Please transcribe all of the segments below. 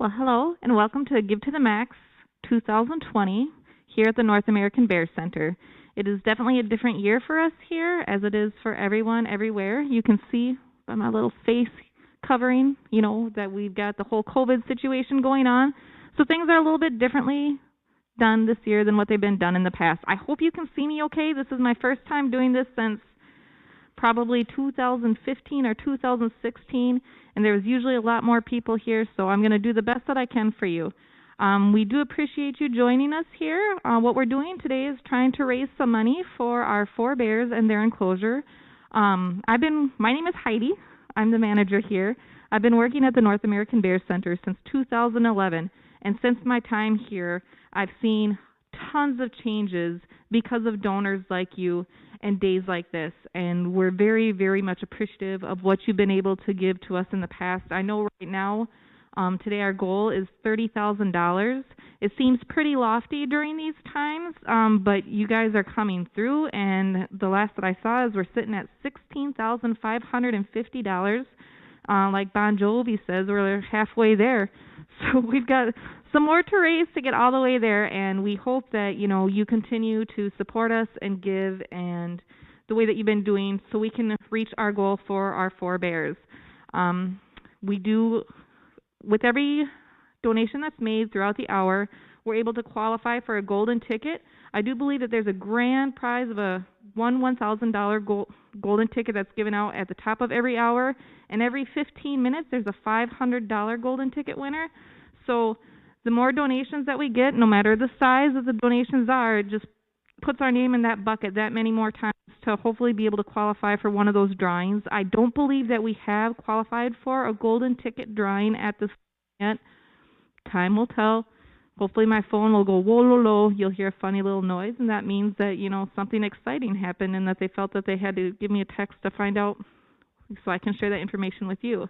Well, hello and welcome to Give to the Max 2020 here at the North American Bear Center. It is definitely a different year for us here as it is for everyone everywhere. You can see by my little face covering, that we've got the whole COVID situation going on. So things are a little bit differently done this year than what they've been done in the past. I hope you can see me okay. This is my first time doing this since probably 2015 or 2016, and there was usually a lot more people here, so I'm going to do the best that I can for you. We do appreciate you joining us here. What we're doing today is trying to raise some money for our 4 bears and their enclosure. My name is Heidi. I'm the manager here. I've been working at the North American Bear Center since 2011, and since my time here, I've seen tons of changes because of donors like you and days like this, and we're very, very much appreciative of what you've been able to give to us in the past. I know right now, today our goal is $30,000. It seems pretty lofty during these times, but you guys are coming through, and the last that I saw is we're sitting at $16,550. Like Bon Jovi says, we're halfway there. So we've got some more to raise to get all the way there, and we hope that, you continue to support us and give and the way that you've been doing so we can reach our goal for our 4 bears. We do, with every donation that's made throughout the hour, we're able to qualify for a golden ticket. I do believe that there's a grand prize of a $1,000 golden ticket that's given out at the top of every hour, and every 15 minutes there's a $500 golden ticket winner. So the more donations that we get, no matter the size of the donations are, it just puts our name in that bucket that many more times to hopefully be able to qualify for one of those drawings. I don't believe that we have qualified for a golden ticket drawing at this yet. Time will tell. Hopefully my phone will go whoa, low, low. You'll hear a funny little noise, and that means that, something exciting happened and that they felt that they had to give me a text to find out so I can share that information with you.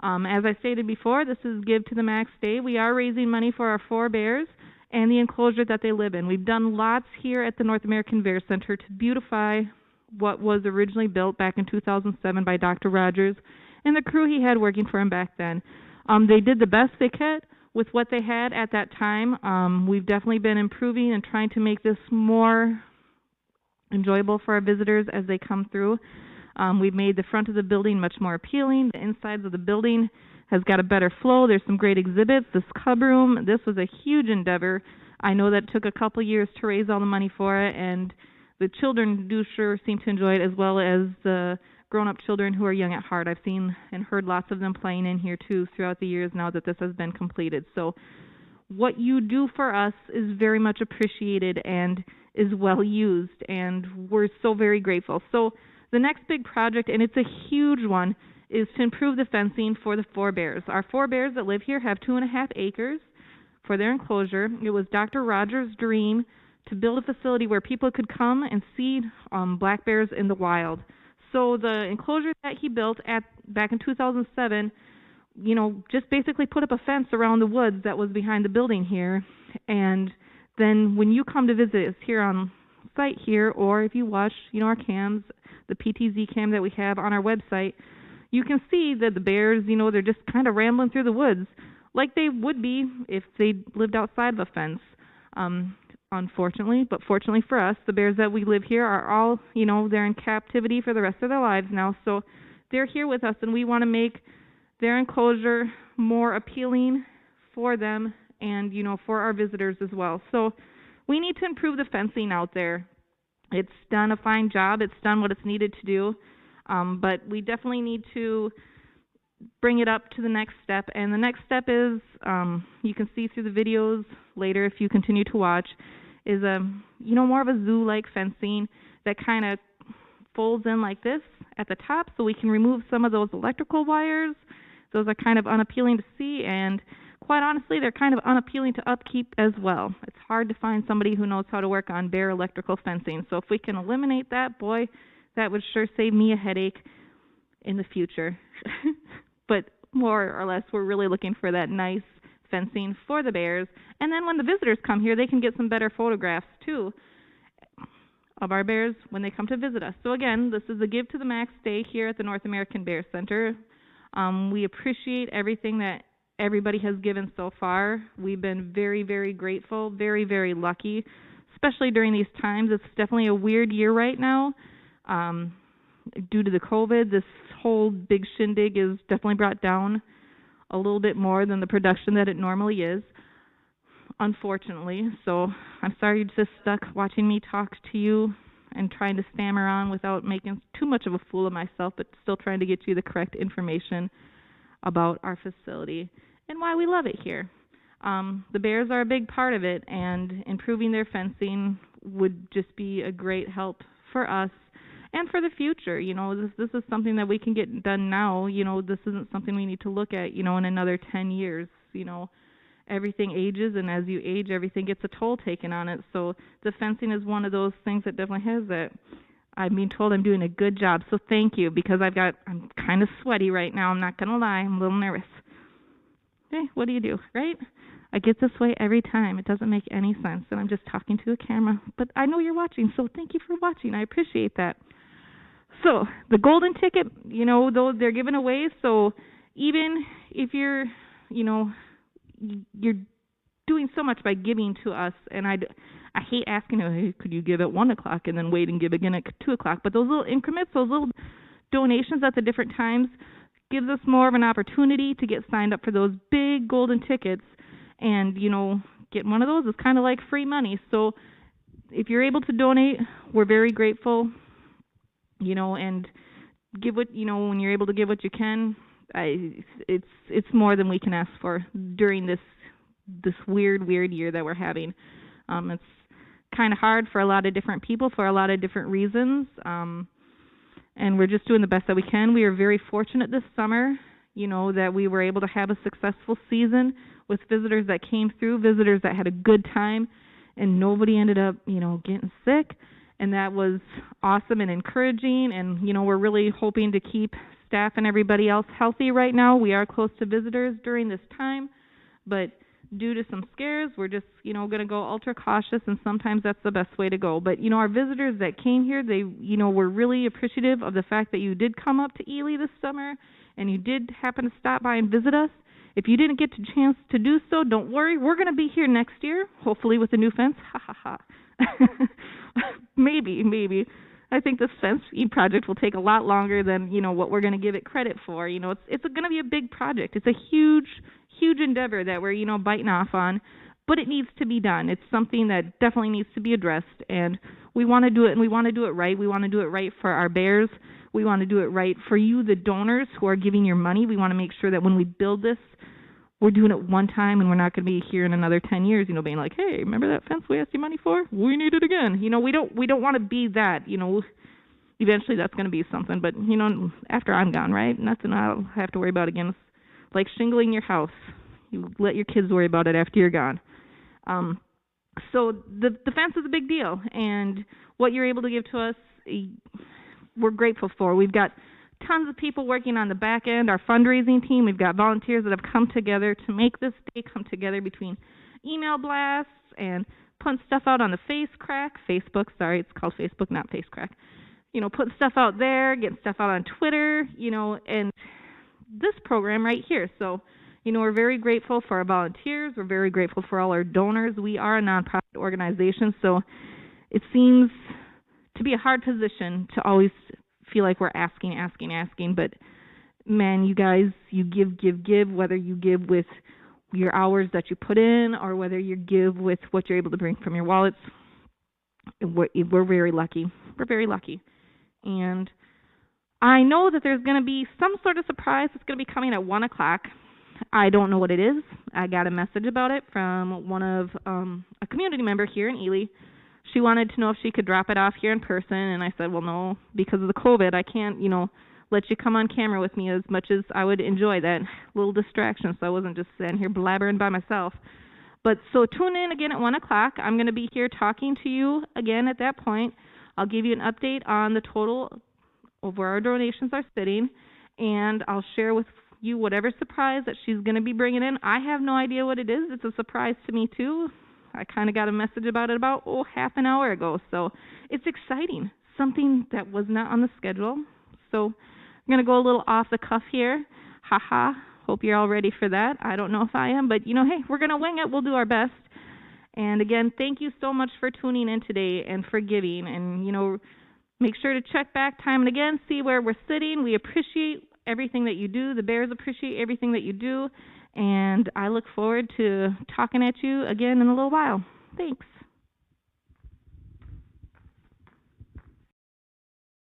As I stated before, this is Give to the Max Day. We are raising money for our 4 bears and the enclosure that they live in. We've done lots here at the North American Bear Center to beautify what was originally built back in 2007 by Dr. Rogers and the crew he had working for him back then. They did the best they could with what they had at that time. We've definitely been improving and trying to make this more enjoyable for our visitors as they come through. We've made the front of the building much more appealing. The insides of the building has got a better flow. There's some great exhibits. This cub room, this was a huge endeavor. I know that it took a couple years to raise all the money for it, and the children do sure seem to enjoy it, as well as the grown-up children who are young at heart. I've seen and heard lots of them playing in here too throughout the years now that this has been completed. So what you do for us is very much appreciated and is well used, and we're so very grateful. So the next big project, and it's a huge one, is to improve the fencing for the 4 bears. Our 4 bears that live here have 2.5 acres for their enclosure. It was Dr. Rogers' dream to build a facility where people could come and see black bears in the wild. So the enclosure that he built back in 2007, just basically put up a fence around the woods that was behind the building here. And then when you come to visit us here on site here, or if you watch, our cams, the PTZ cam that we have on our website, you can see that the bears, they're just kind of rambling through the woods like they would be if they lived outside of a fence. Unfortunately, but fortunately for us, the bears that we live here are all, they're in captivity for the rest of their lives now. So they're here with us, and we want to make their enclosure more appealing for them and, for our visitors as well. So we need to improve the fencing out there. It's done a fine job. It's done what it's needed to do. But we definitely need to bring it up to the next step. And the next step is, you can see through the videos later if you continue to watch, is more of a zoo-like fencing that kind of folds in like this at the top, so we can remove some of those electrical wires. Those are kind of unappealing to see, and quite honestly, they're kind of unappealing to upkeep as well. It's hard to find somebody who knows how to work on bare electrical fencing. So if we can eliminate that, boy, that would sure save me a headache in the future. But more or less, we're really looking for that nice fencing for the bears. And then when the visitors come here, they can get some better photographs too of our bears when they come to visit us. So again, this is a Give to the Max Day here at the North American Bear Center. We appreciate everything that everybody has given so far. We've been very, very grateful, very, very lucky, especially during these times. It's definitely a weird year right now. Due to the COVID, this whole big shindig is definitely brought down a little bit more than the production that it normally is, unfortunately. So I'm sorry you're just stuck watching me talk to you and trying to stammer on without making too much of a fool of myself, but still trying to get you the correct information about our facility and why we love it here. The bears are a big part of it, and improving their fencing would just be a great help for us and for the future. You know, this is something that we can get done now. You know, this isn't something we need to look at, you know, in another 10 years. You know, everything ages, and as you age, everything gets a toll taken on it. So the fencing is one of those things that definitely has that. I'm being told I'm doing a good job, so thank you, because I'm kind of sweaty right now. I'm not going to lie. I'm a little nervous. Hey, what do you do, right? I get this way every time. It doesn't make any sense, and I'm just talking to a camera. But I know you're watching, so thank you for watching. I appreciate that. So the golden ticket, you know, though they're given away, so even if you're, you know, you're doing so much by giving to us, and I hate asking, hey, could you give at 1 o'clock and then wait and give again at 2 o'clock, but those little increments, those little donations at the different times gives us more of an opportunity to get signed up for those big golden tickets, and, you know, getting one of those is kind of like free money. So if you're able to donate, we're very grateful. You know, and give what, you know, when you're able to give what you can, it's more than we can ask for during this weird year that we're having. It's kind of hard for a lot of different people for a lot of different reasons, and we're just doing the best that we can. We are very fortunate this summer, you know, that we were able to have a successful season with visitors that came through, visitors that had a good time, and nobody ended up, you know, getting sick. And that was awesome and encouraging. And, you know, we're really hoping to keep staff and everybody else healthy right now. We are close to visitors during this time, but due to some scares, we're just, you know, going to go ultra cautious, and sometimes that's the best way to go. But, you know, our visitors that came here, they, you know, were really appreciative of the fact that you did come up to Ely this summer and you did happen to stop by and visit us. If you didn't get the chance to do so, don't worry. We're going to be here next year, hopefully with a new fence. Ha ha ha. Maybe. I think this fence project will take a lot longer than, you know, what we're going to give it credit for. You know, it's going to be a big project. It's a huge endeavor that we're, you know, biting off on, but it needs to be done. It's something that definitely needs to be addressed, and we want to do it, and we want to do it right. We want to do it right for our bears. We want to do it right for you, the donors who are giving your money. We want to make sure that when we build this, we're doing it one time, and we're not going to be here in another 10 years, you know, being like, hey, remember that fence we asked you money for? We need it again. You know, we don't want to be that. You know, eventually that's going to be something, but, you know, after I'm gone, right? Nothing I'll have to worry about again. It's like shingling your house. You let your kids worry about it after you're gone. So the fence is a big deal, and what you're able to give to us, we're grateful for. We've got tons of people working on the back end, our fundraising team. We've got volunteers that have come together to make this day come together, between email blasts and putting stuff out on the Facebook. Sorry, it's called Facebook, not Facecrack. You know, putting stuff out there, getting stuff out on Twitter, you know, and this program right here. So, you know, we're very grateful for our volunteers. We're very grateful for all our donors. We are a nonprofit organization, so it seems to be a hard position to always feel like we're asking, but man, you guys, you give, whether you give with your hours that you put in or whether you give with what you're able to bring from your wallets. We're very lucky. We're very lucky. And I know that there's going to be some sort of surprise that's going to be coming at 1 o'clock. I don't know what it is. I got a message about it from one of a community member here in Ely. She wanted to know if she could drop it off here in person, and I said, well, no, because of the COVID, I can't, you know, let you come on camera with me as much as I would enjoy that little distraction, so I wasn't just sitting here blabbering by myself. But so tune in again at 1 o'clock. I'm going to be here talking to you again at that point. I'll give you an update on the total of where our donations are sitting, and I'll share with you whatever surprise that she's going to be bringing in. I have no idea what it is. It's a surprise to me, too. I kind of got a message about it about, half an hour ago. So it's exciting, something that was not on the schedule. So I'm going to go a little off the cuff here. Hope you're all ready for that. I don't know if I am, but, hey, we're going to wing it. We'll do our best. And again, thank you so much for tuning in today and for giving. And, make sure to check back time and again, see where we're sitting. We appreciate everything that you do. The Bears appreciate everything that you do. And I look forward to talking at you again in a little while. Thanks.